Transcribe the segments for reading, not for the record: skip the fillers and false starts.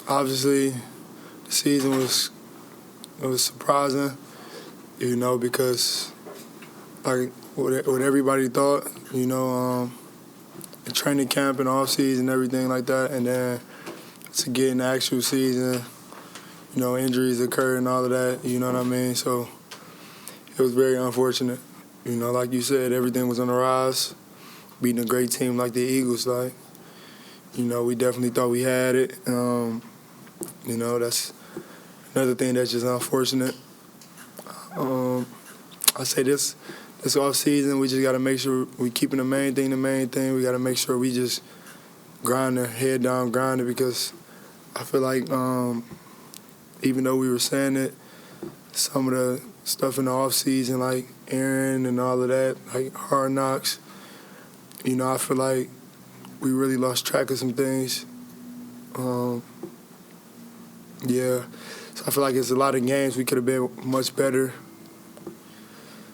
Obviously, the season was surprising, because like what everybody thought, the training camp and off season and everything like that, and then to get in the actual season, injuries occurred and all of that. You know what I mean? So it was very unfortunate. Like you said, everything was on the rise. Beating a great team like the Eagles, we definitely thought we had it. That's another thing that's just unfortunate. I say this off season, we just got to make sure we keeping the main thing. We got to make sure we just grind the head down, grind it, because I feel like even though we were saying it, some of the stuff in the off season, like Aaron and all of that, like Hard Knocks, I feel like we really lost track of some things. So I feel like it's a lot of games we could have been much better.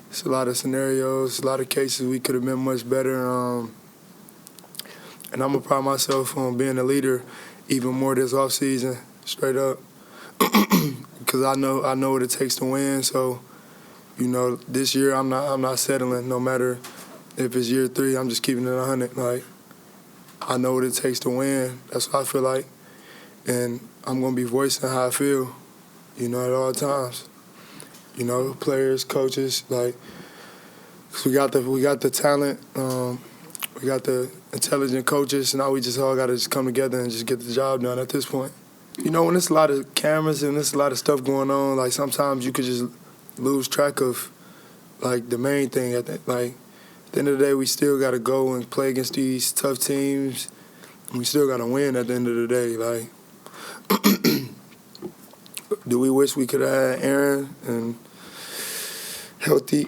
It's a lot of scenarios, a lot of cases we could have been much better. And I'm going to pride myself on being a leader even more this offseason, straight up. Because I know what it takes to win. So, this year I'm not settling. No matter if it's year 3, I'm just keeping it 100. Like, I know what it takes to win. That's what I feel like. And I'm going to be voicing how I feel, at all times. Players, coaches, like, 'cause we got the talent, we got the intelligent coaches, and now we just all got to just come together and just get the job done at this point. When there's a lot of cameras and there's a lot of stuff going on, like, sometimes you could just lose track of, like, the main thing. At the end of the day, we still got to go and play against these tough teams. And we still got to win at the end of the day. Like, do we wish we could have had Aaron and healthy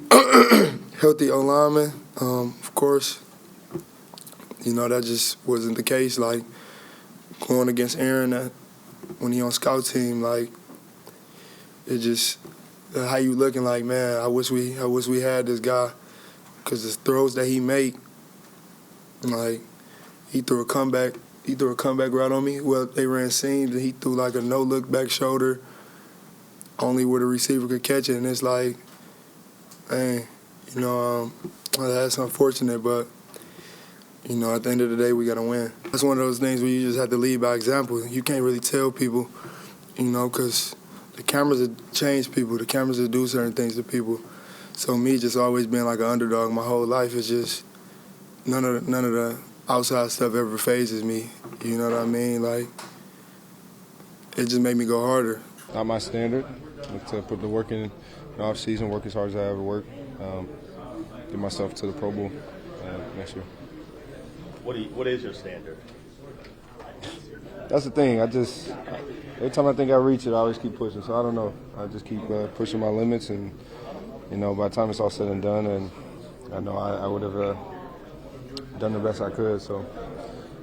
O-linemen? Of course. That just wasn't the case. Like, going against Aaron when he on scout team, like, it just how you looking like, man, I wish we had this guy, because the throws that he make, like, he threw a comeback right on me. Well, they ran seams and he threw like a no-look back shoulder, only where the receiver could catch it, and it's like, man, that's unfortunate, but at the end of the day, we got to win. That's one of those things where you just have to lead by example. You can't really tell people, because the cameras have changed people. The cameras will do certain things to people. So me just always being like an underdog my whole life, is just none of the outside stuff ever phases me. You know what I mean? Like, it just made me go harder. Not my standard. Look to put the work in off season, work as hard as I ever work. Get myself to the Pro Bowl next year. What is your standard? That's the thing. Every time I think I reach it, I always keep pushing. So I don't know. I just keep pushing my limits, and by the time it's all said and done, and I know I would have done the best I could. So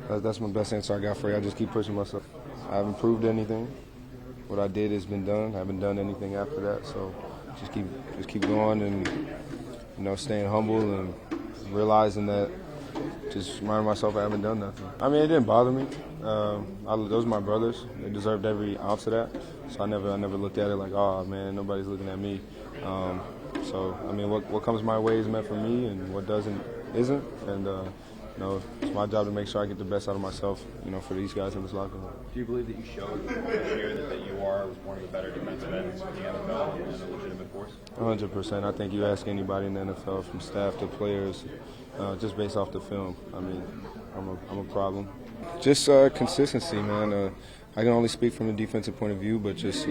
that's my best answer I got for you. I just keep pushing myself. I haven't proved anything. What I did has been done. I haven't done anything after that. So just keep going, and staying humble and realizing that. Just reminding myself I haven't done nothing. I mean, it didn't bother me. Those are my brothers. They deserved every ounce of that. So I never looked at it like, oh man, nobody's looking at me. So I mean, what comes my way is meant for me, and what doesn't isn't. And it's my job to make sure I get the best out of myself, for these guys in this locker room. Do you believe that you showed this year that you are one of the better defensive ends in the NFL and a legitimate force? 100%. I think you ask anybody in the NFL, from staff to players, just based off the film. I mean, I'm a problem. Just consistency, man. I can only speak from a defensive point of view, but just,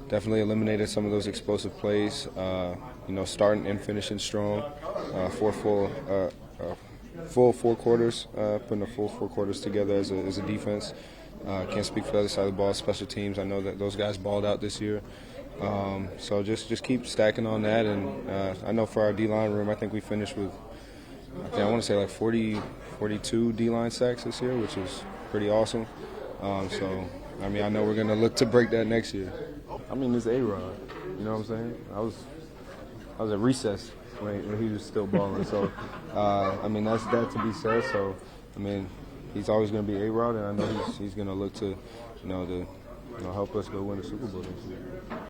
definitely eliminated some of those explosive plays. Starting and finishing strong. Full 4 quarters, putting the full 4 quarters together as a defense. Can't speak for the other side of the ball, special teams. I know that those guys balled out this year. So just keep stacking on that. And I know for our D-line room, I think we finished with, I want to say like 42 D-line sacks this year, which is pretty awesome. So, I mean, I know we're going to look to break that next year. I mean, it's A-Rod, you know what I'm saying? I was at recess when he was still balling. So, I mean, that's that to be said. So, I mean, he's always going to be A-Rod, and I know he's going to look to to help us go win the Super Bowl next year.